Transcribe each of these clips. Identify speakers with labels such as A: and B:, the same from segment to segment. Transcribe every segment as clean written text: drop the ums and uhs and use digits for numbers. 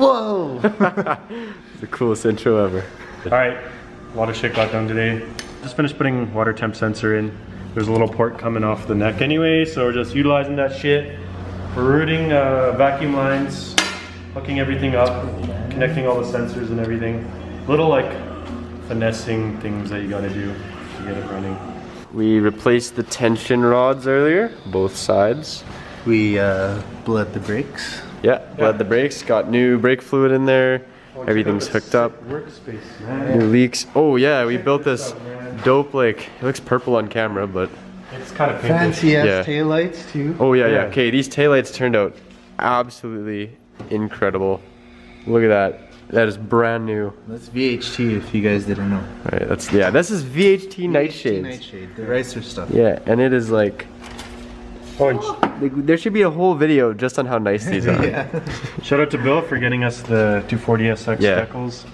A: Whoa!
B: It's the coolest intro ever. Alright, a lot of shit got done today. Just finished putting water temp sensor in. There's a little port coming off the neck anyway, so we're just utilizing that shit. We're routing vacuum lines, hooking everything up, connecting all the sensors and everything. Little like finessing things that you gotta do to get it running. We replaced the tension rods earlier, both sides.
A: We bled the brakes.
B: Yeah, bled the brakes, got new brake fluid in there. Everything's hooked up.
C: Workspace, man.
B: New leaks. Oh yeah, we built this dope, like, it looks purple on camera, but
C: it's kind of
A: fancy ass taillights too.
B: Oh yeah, yeah. Okay, these taillights turned out absolutely incredible. Look at that. That is brand new.
A: That's VHT if you guys didn't know.
B: Right, that's, yeah, this is VHT nightshades.
A: Nightshade, the Ricer stuff.
B: Yeah, and it is like, there should be a whole video just on how nice these are.
C: Yeah. Shout out to Bill for getting us the 240SX decals.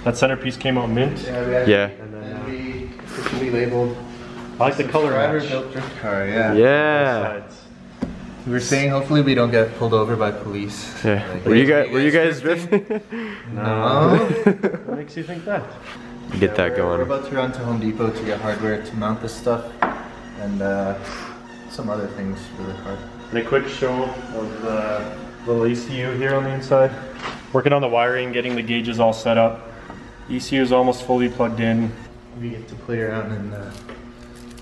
C: That centerpiece came out mint.
B: Yeah.
A: And then we officially labeled.
C: I like the color match.
A: Built drift car, yeah.
B: Yeah.
A: We were saying hopefully we don't get pulled over by police.
B: Yeah.
A: Like,
B: were you guys drifting?
C: No. What makes you think that?
B: Get that going.
A: We're about to run to Home Depot to get hardware to mount this stuff and some other things for the car.
C: And a quick show of the little ECU here on the inside. Working on the wiring, getting the gauges all set up. ECU is almost fully plugged in.
A: We get to play around and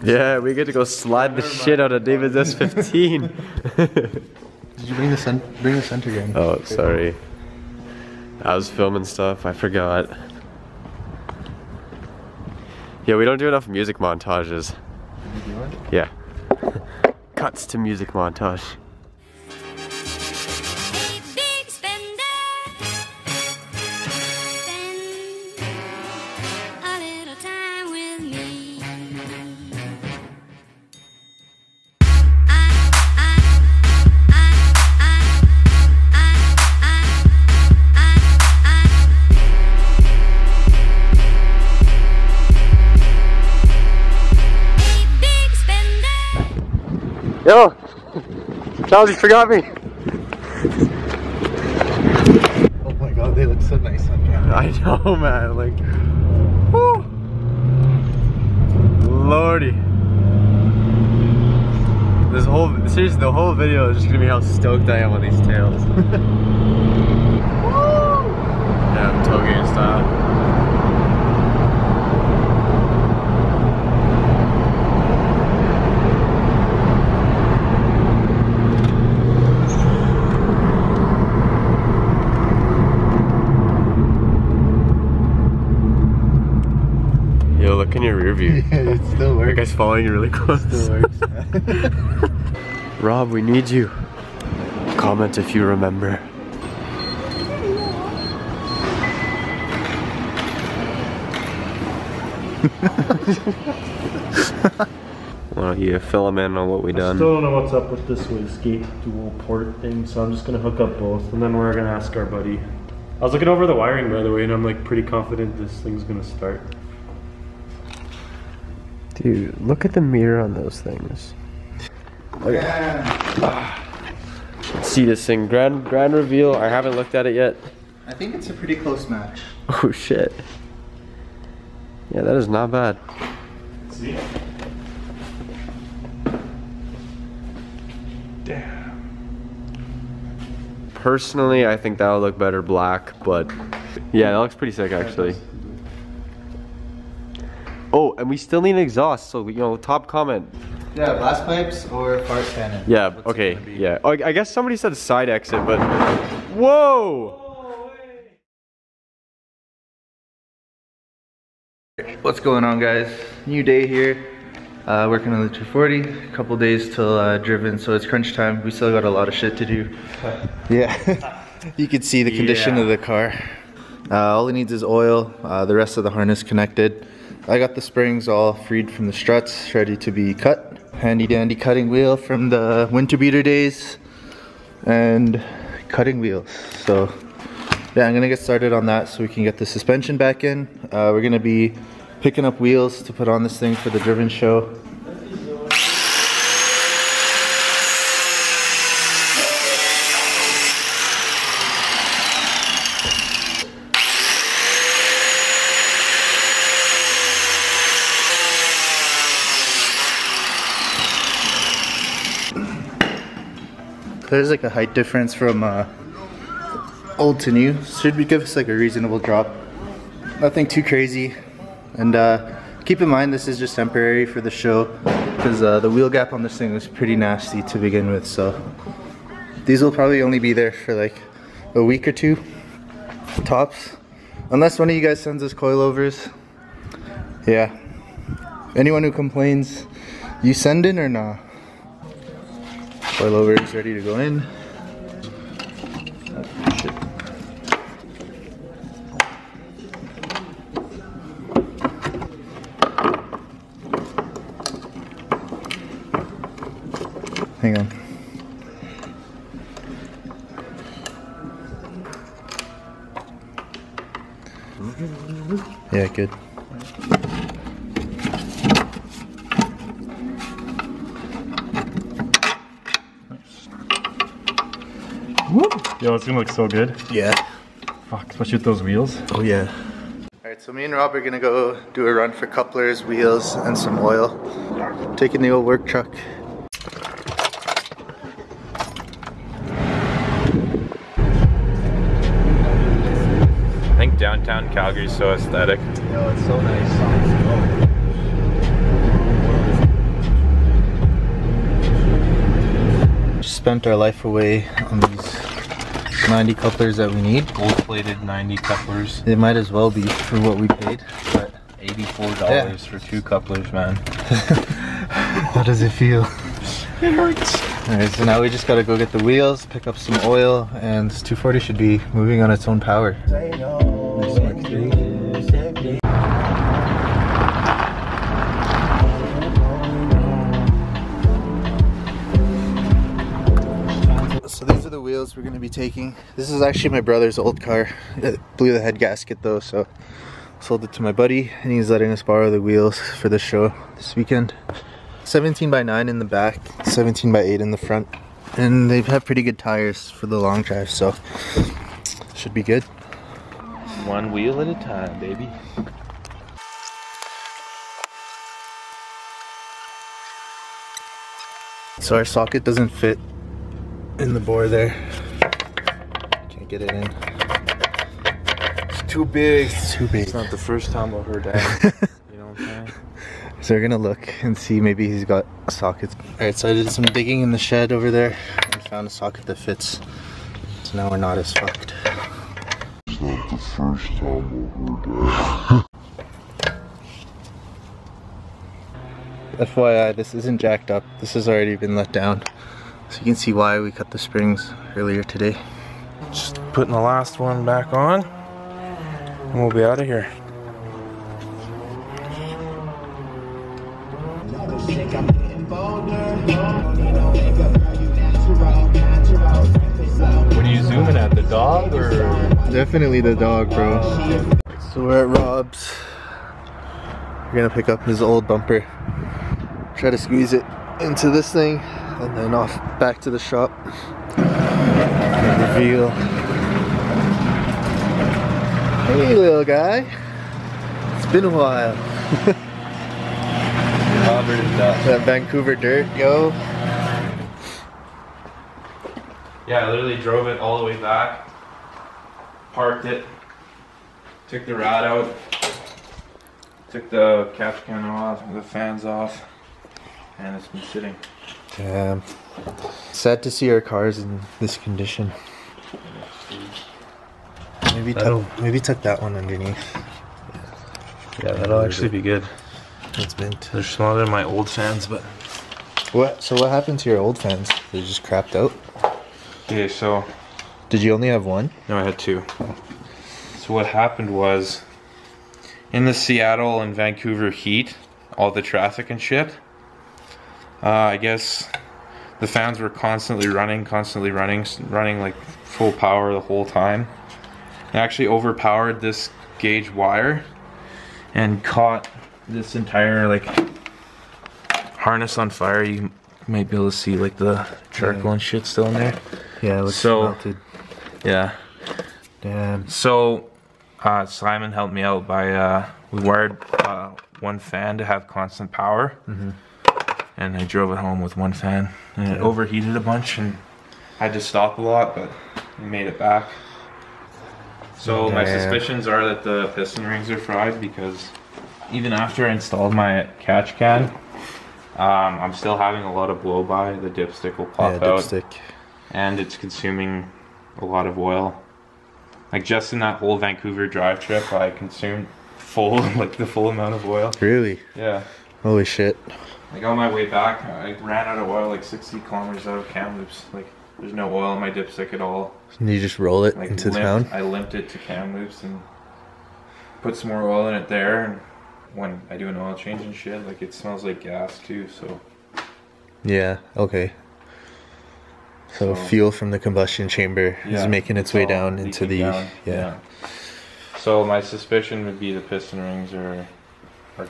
B: yeah, we get to go slide the shit out of David's S15.
A: Did you bring the center game?
B: Oh, sorry. I was filming stuff, I forgot. Yeah, we don't do enough music montages.
A: Did you do it?
B: Yeah. Cuts to music montage. Yo! Charles, you forgot me!
A: Oh my god, they look so nice on camera.
B: I know, man, like... Woo! Lordy. This whole, seriously, the whole video is just gonna be how stoked I am on these tails. Woo! Yeah, tailgate style. Yo, look in your rear view.
A: Yeah, it still works.
B: That guy's following you really close.
A: It still works, man.
B: Rob, we need you. Comment if you remember. Why don't you fill them in on what we done?
C: I still don't know what's up with this wastegate dual port thing, so I'm just gonna hook up both and then we're gonna ask our buddy. I was looking over the wiring, by the way, and I'm like pretty confident this thing's gonna start.
B: Dude, look at the mirror on those things. Let's see this thing. Grand reveal. I haven't looked at it yet.
A: I think it's a pretty close match.
B: Oh shit. Yeah, that is not bad.
C: See? Damn.
B: Personally, I think that'll look better black, but yeah, that looks pretty sick actually. Oh, and we still need an exhaust, so, you know, top comment.
A: Yeah, blast pipes or fart cannon.
B: Yeah, okay, yeah. Oh, I guess somebody said side exit, but... Whoa!
A: What's going on, guys? New day here. Working on the 240. A couple days till driven, so it's crunch time. We still got a lot of shit to do. Yeah, you can see the condition of the car. All it needs is oil. The rest of the harness connected. I got the springs all freed from the struts, ready to be cut. Handy dandy cutting wheel from the winter beater days. And cutting wheels. So yeah, I'm gonna get started on that so we can get the suspension back in. We're gonna be picking up wheels to put on this thing for the driven show. there's like a height difference from old to new. Should give us like a reasonable drop. Nothing too crazy. And keep in mind this is just temporary for the show, because the wheel gap on this thing was pretty nasty to begin with. So these will probably only be there for like a week or two tops, unless one of you guys sends us coilovers. Yeah, anyone who complains, you send in or nah? Coilover is ready to go in. Oh, shit. Hang on. Yeah, good.
B: Woo! Yo, it's gonna look so good.
A: Yeah.
B: Fuck, especially with those wheels.
A: Oh yeah. Alright, so me and Rob are gonna go do a run for couplers, wheels, and some oil. Taking the old work truck.
D: I think downtown Calgary is so aesthetic.
A: Yo, it's so nice. Just spent our life away on these 90 couplers that we need.
D: Gold-plated 90 couplers.
A: They might as well be for what we paid, but
D: $84 for 2 couplers, man.
A: how does it feel? It hurts. Alright, so now we just gotta go get the wheels, pick up some oil, and this 240 should be moving on its own power. Nice Mark 3. So these are the wheels we're gonna be taking. This is actually my brother's old car. It blew the head gasket though, so sold it to my buddy, and he's letting us borrow the wheels for the show this weekend. 17 by 9 in the back, 17 by 8 in the front, and they have pretty good tires for the long drive, so should be good.
D: One wheel at a time, baby.
A: So our socket doesn't fit in the bore there. Can't get it in. It's too big. It's too big.
D: It's not the first time I've heard that. You know what I'm saying?
A: So we're gonna look and see, maybe he's got sockets. Alright, so I did some digging in the shed over there and found a socket that fits. So now we're not as fucked.
E: It's not the first time I've heard that.
A: FYI, this isn't jacked up. This has already been let down. So you can see why we cut the springs earlier today.
D: Just putting the last one back on, and we'll be out of here. What are you zooming at? The dog or?
A: Definitely the dog, bro. So we're at Rob's. We're gonna pick up his old bumper. Try to squeeze it into this thing and then off back to the shop. And reveal. Hey little guy. It's been a while.
D: Robert and
A: That Vancouver dirt, yo.
D: Yeah, I literally drove it all the way back, parked it, took the rod out, took the catch can off, the fans off, and it's been sitting.
A: Damn. Sad to see our cars in this condition. Maybe tuck that one underneath.
D: Yeah, that'll actually be good.
A: It's mint.
D: They're smaller than my old fans, but...
A: So what happened to your old fans? They just crapped out?
D: Okay, so...
A: Did you only have one?
D: No, I had 2. So what happened was, in the Seattle and Vancouver heat, all the traffic and shit, I guess the fans were constantly running like full power the whole time. It actually overpowered this gauge wire and caught this entire like harness on fire. You might be able to see like the charcoal and shit still in there.
A: Yeah, it looks melted.
D: Yeah.
A: Damn.
D: So Simon helped me out by we wired one fan to have constant power, and I drove it home with one fan, and it overheated a bunch, and Had to stop a lot, but we made it back. So my suspicions are that the piston rings are fried, because even after I installed my catch can, I'm still having a lot of blow by. The dipstick will pop out, and it's consuming a lot of oil. Like just in that whole Vancouver drive trip, I consumed the full amount of oil.
A: Really?
D: Yeah.
A: Holy shit.
D: Like on my way back, I ran out of oil like 60 kilometers out of cam loops. Like there's no oil in my dipstick at all.
A: And you just roll it
D: like
A: into town?
D: I limped it to cam loops and put some more oil in it there. And when I do an oil change and shit, like it smells like gas too, so.
A: Yeah, okay. So fuel from the combustion chamber is making its way down into the, yeah.
D: So my suspicion would be the piston rings are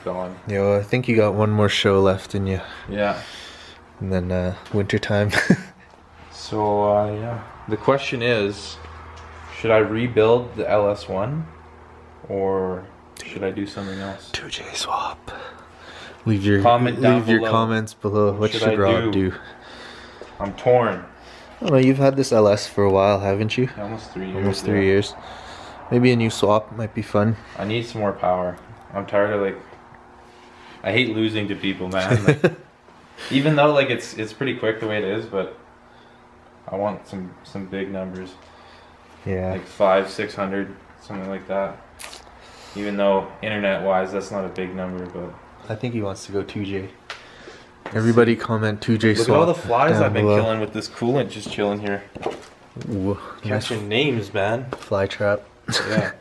D: gone.
A: Yeah, well, I think you got one more show left in you.
D: Yeah.
A: And then winter time.
D: So yeah, the question is, should I rebuild the LS1 or should I do something else?
A: 2J swap. Leave your
D: below.
A: comments below. What should Rob do?
D: I'm torn.
A: I don't know, you've had this LS for a while, haven't you?
D: Almost 3 years.
A: Almost 3 years. Maybe a new swap might be fun.
D: I need some more power. I'm tired of I hate losing to people, man. Like, even though it's pretty quick the way it is, but I want some big numbers.
A: Yeah.
D: Like 500-600, something like that. Even though internet wise that's not a big number, but
A: I think he wants to go 2J. Everybody comment 2J swap.
D: Look at all the flies I've been
A: below.
D: killing with this coolant, just chilling here.
A: Ooh,
D: Catching names, man.
A: Fly trap.
D: Yeah.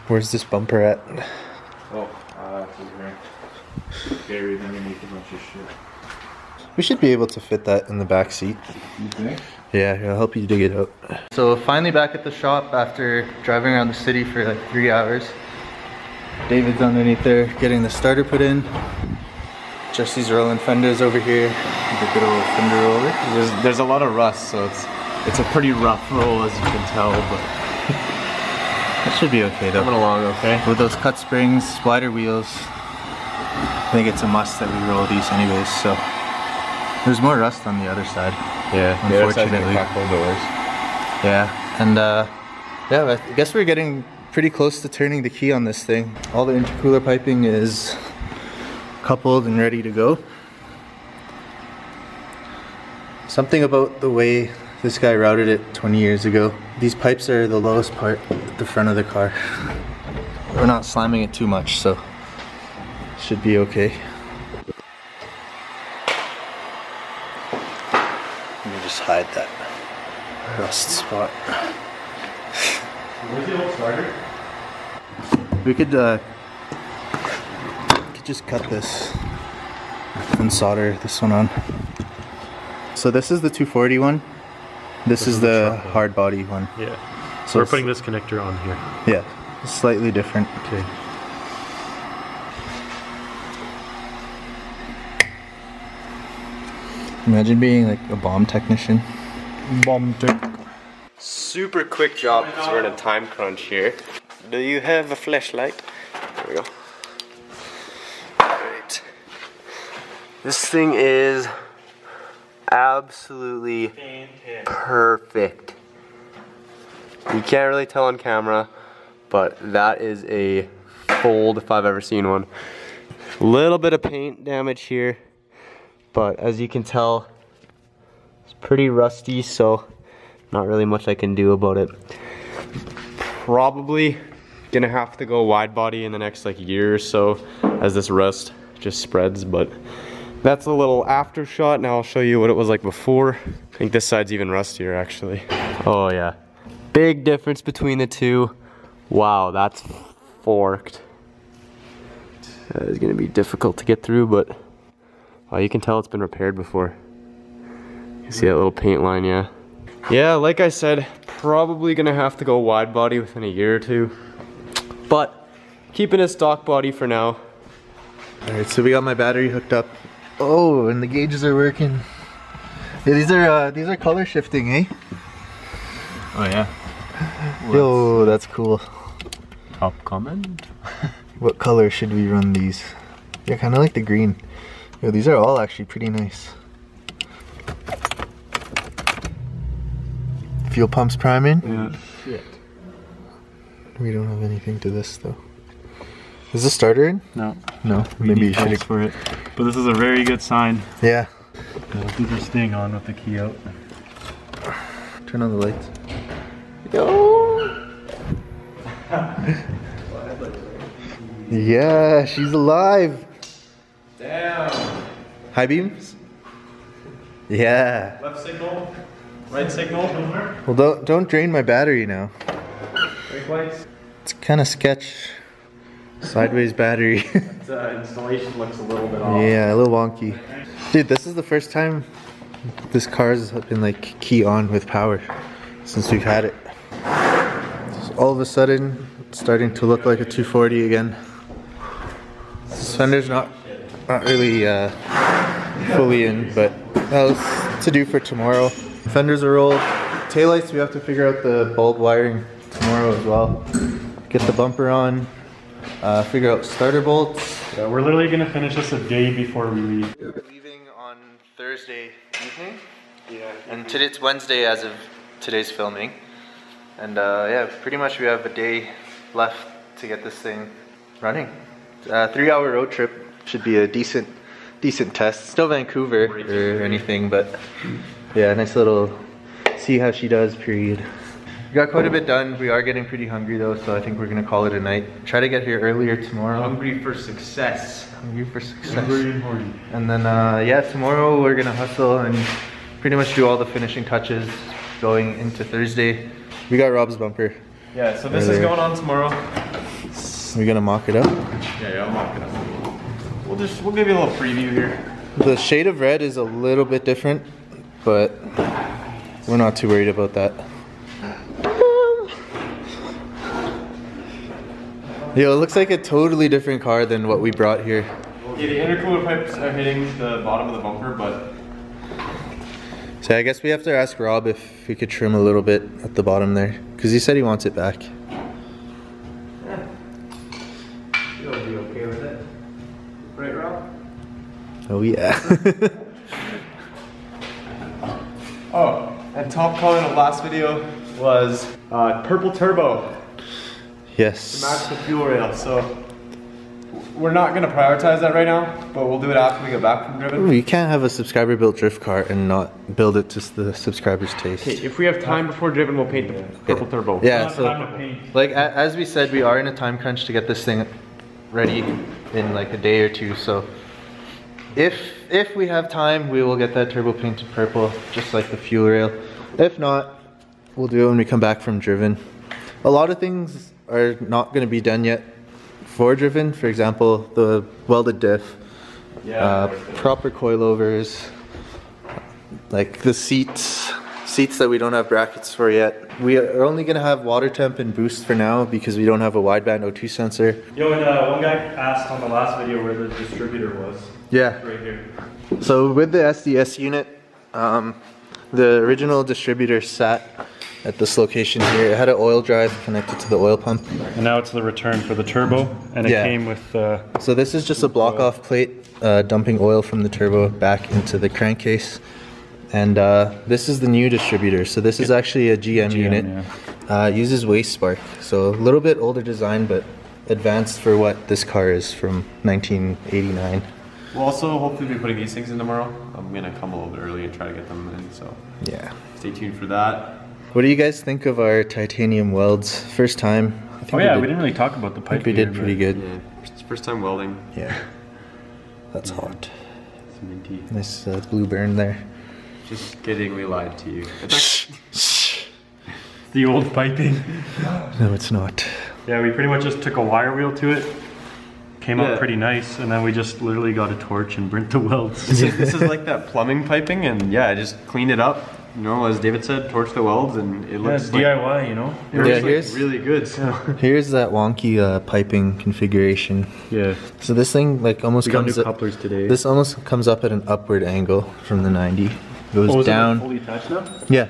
A: Where's this bumper at?
D: Oh, over here. Buried underneath a bunch of shit.
A: We should be able to fit that in the back seat.
D: You think?
A: Yeah, I'll help you dig it out. So finally back at the shop after driving around the city for like 3 hours. David's underneath there getting the starter put in. Jesse's rolling fenders over here. The good old fender roller.
C: There's a lot of rust, so it's a pretty rough roll, as you can tell, but
A: That should be okay though.
C: coming along okay.
A: With those cut springs, wider wheels, I think it's a must that we roll these anyways. So there's more rust on the other side.
C: Yeah,
A: unfortunately.
C: doors.
A: Yeah, and yeah, I guess we're getting pretty close to turning the key on this thing. All the intercooler piping is coupled and ready to go. Something about the way this guy routed it 20 years ago. These pipes are the lowest part at the front of the car. We're not slamming it too much, so should be okay. Let me just hide that rust spot.
C: Where's the old starter?
A: We could just cut this and solder this one on. So this is the 240 one. This is the hard body one.
C: Yeah.
A: So
C: we're putting this connector on here.
A: Yeah, it's slightly different.
C: Okay.
A: Imagine being like a bomb technician.
C: Bomb tech. Super quick job because we're in a time crunch here. Do you have a flashlight? There we go. Alright. This thing is absolutely perfect. You can't really tell on camera, but that is a fold if I've ever seen one. Little bit of paint damage here, but as you can tell, it's pretty rusty, so not really much I can do about it. Probably gonna have to go wide body in the next like year or so as this rust just spreads, but that's a little after shot. Now I'll show you what it was like before. I think this side's even rustier actually. Oh yeah, big difference between the two. Wow, that's forked. That is gonna be difficult to get through, but oh, you can tell it's been repaired before. You see that little paint line, yeah. Yeah, like I said, probably gonna have to go wide body within a year or two, but keeping a stock body for now.
A: Alright, so we got my battery hooked up. Oh, and the gauges are working. Yeah, these are color shifting, eh?
C: Oh yeah.
A: Yo, that's cool.
C: Top comment.
A: What color should we run these? Yeah, kind of like the green. Yo, these are all actually pretty nice. Fuel pumps priming.
B: Yeah. Shit.
A: We don't have anything to this though. Is the starter in?
B: No.
A: No.
B: We
A: Maybe you
B: need
A: should.
B: bolts for it. But this is a very good sign.
A: Yeah.
B: These are staying on with the key out.
A: Turn on the lights. Yo. Yeah, she's alive.
C: Damn.
A: High beams? Yeah.
B: Left signal, right signal.
A: Well, don't drain my battery now.
B: Brake lights.
A: It's kind of sketch. Sideways battery.
B: The installation looks a little bit off.
A: Yeah, a little wonky. Dude, this is the first time this car's been like key on with power since we've had it. So all of a sudden, it's starting to look like a 240 again. Suspender's not really fully in, but that was to do for tomorrow. Fenders are rolled. Taillights, we have to figure out the bulb wiring tomorrow as well. Get the bumper on. Figure out starter bolts.
B: Yeah, we're literally gonna finish this a day before we leave.
A: We're leaving on Thursday evening. Yeah. And today it's Wednesday as of today's filming. And yeah, pretty much we have a day left to get this thing running. 3-hour road trip should be a decent test. Still Vancouver or anything, but yeah, nice little see how she does period. We got quite a bit done. We are getting pretty hungry though, so I think we're gonna call it a night. Try to get here earlier tomorrow.
C: Hungry for success.
A: Hungry for success.
B: Hungry and horny.
A: And then yeah, tomorrow we're gonna hustle and pretty much do all the finishing touches going into Thursday. We got Rob's bumper.
C: Yeah, so this is going on tomorrow.
A: We're gonna mock it up.
C: Yeah, I'll mock it up. We'll give you a little preview here.
A: The shade of red is a little bit different, but we're not too worried about that. Yo, it looks like a totally different car than what we brought here.
C: Okay, the intercooler pipes are hitting the bottom of the bumper, but
A: So I guess we have to ask Rob if we could trim a little bit at the bottom there, because he said he wants it back.
C: yeah. You'll be okay with it. Right, Rob?
A: Oh yeah.
C: Oh, and top comment of last video was purple turbo to
A: Yes.
C: match the fuel rail. So we're not gonna prioritize that right now, but we'll do it after we get back from Driven.
A: You can't have a subscriber built drift car and not build it to the subscriber's taste.
C: Okay, if we have time before Driven, we'll paint the purple turbo.
A: Yeah,
B: Time
A: so
B: to paint.
A: like as we said, we are in a time crunch to get this thing ready in like a day or two. So if we have time, we will get that turbo painted purple, just like the fuel rail. If not, we'll do it when we come back from Driven. A lot of things are not going to be done yet for Driven. For example, the welded diff, proper coilovers, like the seats that we don't have brackets for yet. We are only going to have water temp and boost for now because we don't have a wideband O2 sensor.
B: Yo, and one guy asked on the last video where the distributor was.
A: Yeah.
B: Right here.
A: So with the SDS unit, the original distributor sat at this location here. It had an oil drive connected to the oil pump.
B: And now it's the return for the turbo, and it
A: Yeah.
B: came with.
A: So this is just a block-off plate dumping oil from the turbo back into the crankcase. And this is the new distributor. So this is actually a GM unit. Uses waste spark. So a little bit older design, but advanced for what this car is from 1989.
C: We'll also hopefully be putting these things in tomorrow. I'm gonna come a little bit early and try to get them in, so
A: Yeah.
C: stay tuned for that.
A: What do you guys think of our titanium welds? First time. I think
B: Oh yeah, we didn't really talk about the
A: I
B: pipe.
A: think we did pretty good.
C: Yeah, first time welding.
A: Yeah. That's hot.
C: It's minty.
A: Nice blue burn there.
C: Just kidding, we lied to you. It's
B: The old piping.
A: No, it's not.
B: Yeah, we pretty much just took a wire wheel to it. Came
C: Yeah.
B: out pretty nice, and then we just literally got a torch and burnt the welds.
C: this is like that plumbing piping, and yeah, I just cleaned it up. You know, as David said, torch the welds, and it
B: Yeah,
C: looks
B: it's
C: like,
B: DIY, you know?
C: it looks
A: Yeah,
C: like
A: here's-
C: really good. So.
A: Here's that wonky piping configuration.
B: Yeah.
A: So this thing like almost
B: We got
A: comes
B: new
A: up,
B: couplers today.
A: this almost comes up at an upward angle from the 90. Goes
B: Oh, is
A: down.
B: it fully attached now?
A: Yeah.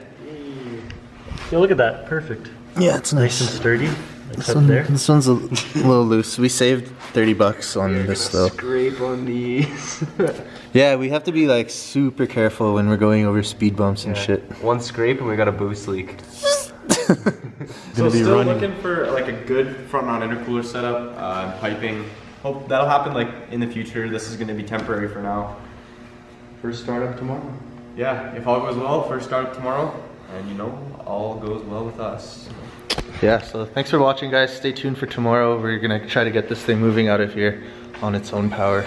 B: Yeah, look at that. Perfect.
A: Yeah, it's
B: Nice and
A: nice.
B: sturdy.
A: This one's a little loose. We saved 30 bucks on this though.
C: Scrape on these.
A: Yeah, we have to be like super careful when we're going over speed bumps and shit.
C: One scrape and we got a boost leak.
B: Gonna be
C: still
B: running.
C: looking for like a good front mount intercooler setup, piping. Hope that'll happen like in the future. This is gonna be temporary for now. First startup tomorrow. Yeah, if all goes well, first startup tomorrow. And you know, all goes well with us.
A: Yeah, so thanks for watching guys. Stay tuned for tomorrow. We're gonna try to get this thing moving out of here on its own power.